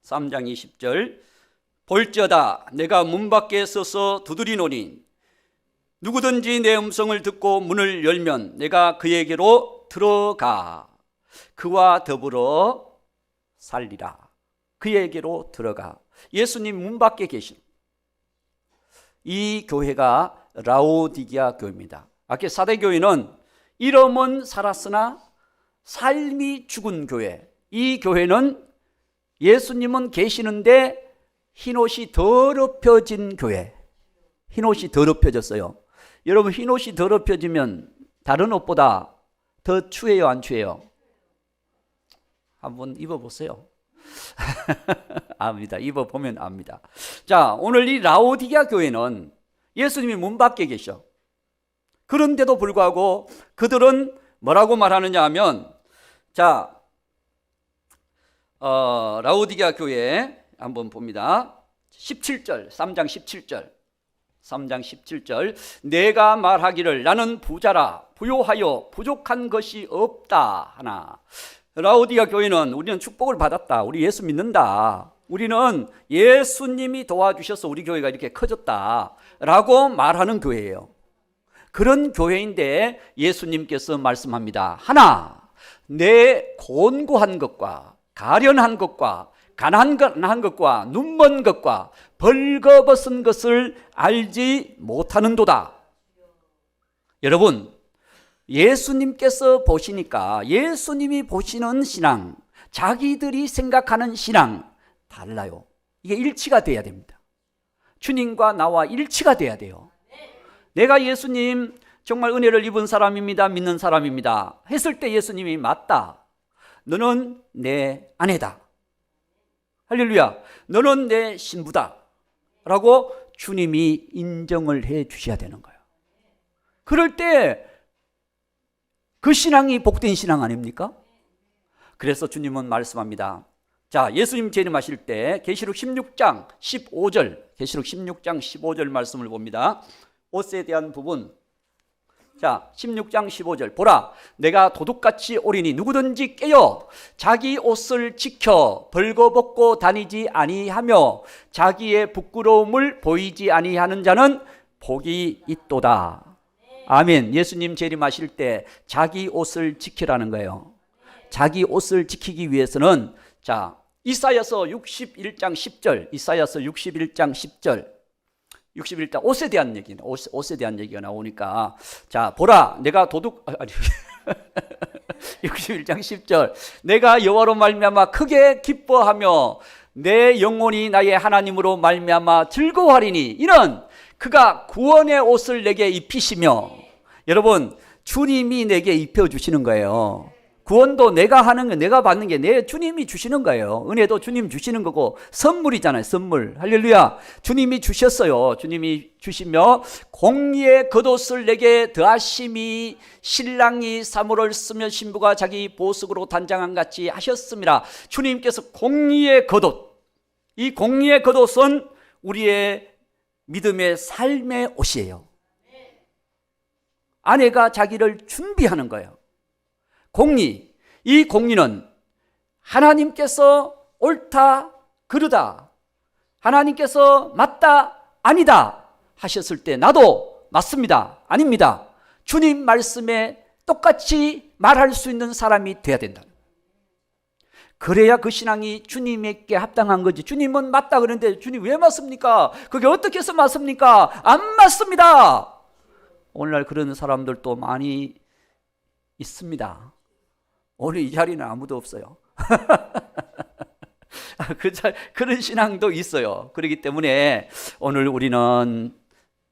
3장 20절. 볼지어다 내가 문 밖에 서서 두드리노니 누구든지 내 음성을 듣고 문을 열면 내가 그에게로 들어가 그와 더불어 살리라. 그에게로 들어가. 예수님 문 밖에 계신 이 교회가 라오디게아 교회입니다. 아까 사대교회는 이름은 살았으나 삶이 죽은 교회. 이 교회는 예수님은 계시는데 흰옷이 더럽혀진 교회. 흰옷이 더럽혀졌어요. 여러분 흰옷이 더럽혀지면 다른 옷보다 더 추해요 안 추해요? 한번 입어보세요. 압니다. 입어보면 압니다. 자, 오늘 이 라오디게아 교회는 예수님이 문 밖에 계셔. 그런데도 불구하고 그들은 뭐라고 말하느냐 하면 자, 라오디게아 교회 한번 봅니다. 17절 3장 17절 3장 17절 내가 말하기를 나는 부자라 부요하여 부족한 것이 없다 하나. 라오디게아 교회는 우리는 축복을 받았다. 우리 예수 믿는다. 우리는 예수님이 도와주셔서 우리 교회가 이렇게 커졌다 라고 말하는 교회예요. 그런 교회인데 예수님께서 말씀합니다. 하나, 내 곤고한 것과 가련한 것과 가난한 것과 눈먼 것과 벌거벗은 것을 알지 못하는도다. 여러분 예수님께서 보시니까 예수님이 보시는 신앙, 자기들이 생각하는 신앙 달라요. 이게 일치가 돼야 됩니다. 주님과 나와 일치가 돼야 돼요. 내가 예수님 정말 은혜를 입은 사람입니다. 믿는 사람입니다. 했을 때 예수님이 맞다. 너는 내 아내다. 할렐루야. 너는 내 신부다. 라고 주님이 인정을 해 주셔야 되는 거예요. 그럴 때 그 신앙이 복된 신앙 아닙니까? 그래서 주님은 말씀합니다. 자, 예수님 재림하실 때 계시록 16장 15절, 계시록 16장 15절 말씀을 봅니다. 옷에 대한 부분. 자, 16장 15절. 보라, 내가 도둑같이 오리니 누구든지 깨어 자기 옷을 지켜 벌거벗고 다니지 아니하며 자기의 부끄러움을 보이지 아니하는 자는 복이 있도다. 아멘. 예수님 재림하실 때 자기 옷을 지키라는 거예요. 자기 옷을 지키기 위해서는, 자, 이사야서 61장 10절, 이사야서 61장 10절, 61장 옷에 대한 얘기, 옷에 대한 얘기가 나오니까, 자, 보라, 내가 도둑, 아니 61장 10절, 내가 여호와로 말미암아 크게 기뻐하며 내 영혼이 나의 하나님으로 말미암아 즐거워하리니 이는 그가 구원의 옷을 내게 입히시며, 여러분, 주님이 내게 입혀주시는 거예요. 구원도 내가 하는 거, 내가 받는 게 내 주님이 주시는 거예요. 은혜도 주님 주시는 거고 선물이잖아요. 선물. 할렐루야. 주님이 주셨어요. 주님이 주시며 공의의 겉옷을 내게 더하심이 신랑이 사모를 쓰며 신부가 자기 보석으로 단장한 같이 하셨습니다. 주님께서 공의의 겉옷, 이 공의의 겉옷은 우리의 믿음의 삶의 옷이에요. 아내가 자기를 준비하는 거예요. 공의, 이 공의는 하나님께서 옳다, 그르다, 하나님께서 맞다, 아니다 하셨을 때 나도 맞습니다, 아닙니다, 주님 말씀에 똑같이 말할 수 있는 사람이 돼야 된다. 그래야 그 신앙이 주님에게 합당한 거지. 주님은 맞다 그러는데 주님 왜 맞습니까? 그게 어떻게 해서 맞습니까? 안 맞습니다. 오늘날 그런 사람들도 많이 있습니다. 오늘 이 자리는 아무도 없어요. 그런 신앙도 있어요. 그렇기 때문에 오늘 우리는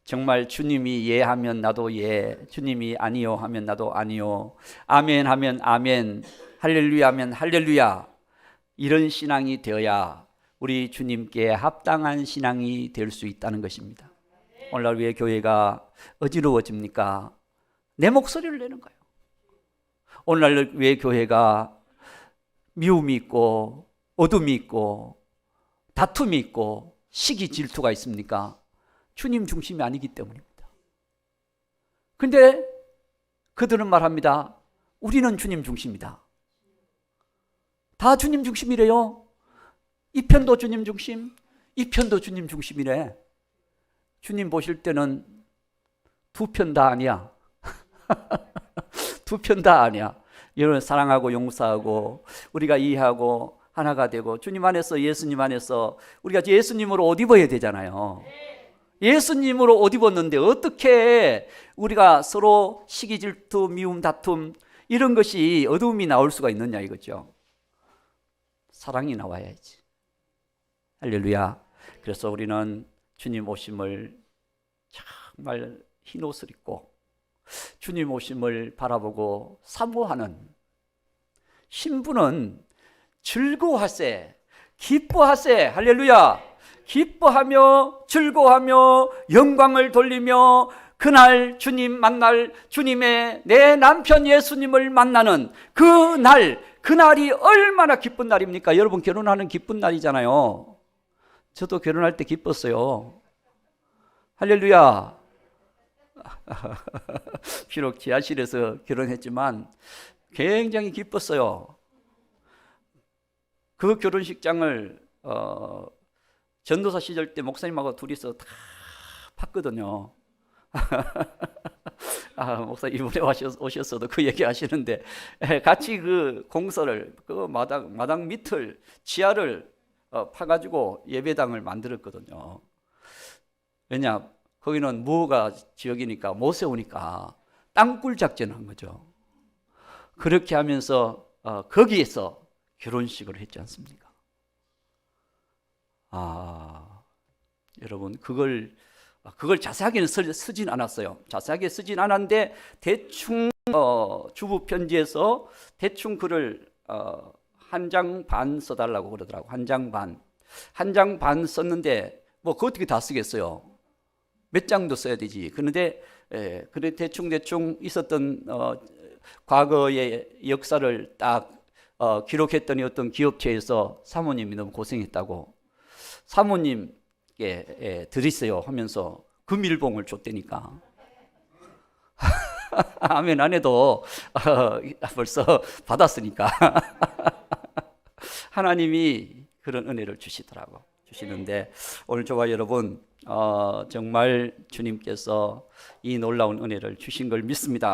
정말 주님이 예 하면 나도 예, 주님이 아니요 하면 나도 아니요, 아멘 하면 아멘, 할렐루야 하면 할렐루야, 이런 신앙이 되어야 우리 주님께 합당한 신앙이 될 수 있다는 것입니다. 오늘날 왜 교회가 어지러워집니까? 내 목소리를 내는 거예요. 오늘날 왜 교회가 미움이 있고 어둠이 있고 다툼이 있고 시기 질투가 있습니까? 주님 중심이 아니기 때문입니다. 그런데 그들은 말합니다. 우리는 주님 중심이다. 다 주님 중심이래요. 이 편도 주님 중심, 이 편도 주님 중심이래. 주님 보실 때는 두 편 다 아니야. 두 편 다 아니야. 여러분, 사랑하고 용서하고 우리가 이해하고 하나가 되고 주님 안에서, 예수님 안에서 우리가 예수님으로 옷 입어야 되잖아요. 예수님으로 옷 입었는데 어떻게 우리가 서로 시기 질투, 미움, 다툼 이런 것이 어두움이 나올 수가 있느냐 이거죠. 사랑이 나와야지. 할렐루야. 그래서 우리는 주님 오심을 정말 흰 옷을 입고 주님 오심을 바라보고 사모하는 신부는 즐거워하세, 기뻐하세, 할렐루야, 기뻐하며 즐거워하며 영광을 돌리며 그날 주님 만날, 주님의 내 남편 예수님을 만나는 그날이 얼마나 기쁜 날입니까? 여러분, 결혼하는 기쁜 날이잖아요. 저도 결혼할 때 기뻤어요. 할렐루야. 비록 지하실에서 결혼했지만 굉장히 기뻤어요. 그 결혼식장을 전도사 시절 때 목사님하고 둘이서 다 팠거든요. 목사님 이번에 오셨어도 그 얘기 하시는데 같이 그 공서를, 그 마당 밑을, 지하를 파가지고 예배당을 만들었거든요. 왜냐? 거기는 무허가 지역이니까 못 세우니까 땅굴 작전을 한 거죠. 그렇게 하면서 거기에서 결혼식을 했지 않습니까? 여러분, 그걸 그걸 자세하게는 쓰진 않았어요. 자세하게 쓰진 않았는데 대충 주부 편지에서 대충 글을 한 장 반 써달라고 그러더라고. 한 장 반 썼는데 뭐 그 어떻게 다 쓰겠어요? 몇 장도 써야 되지. 그런데 그래 대충 있었던 과거의 역사를 딱 기록했더니 어떤 기업체에서 사모님이 너무 고생했다고 사모님께 드리세요 하면서 금일봉을 줬다니까. 아멘 안 해도 벌써 받았으니까. 하나님이 그런 은혜를 주시는데 오늘 저와 여러분 정말 주님께서 이 놀라운 은혜를 주신 걸 믿습니다.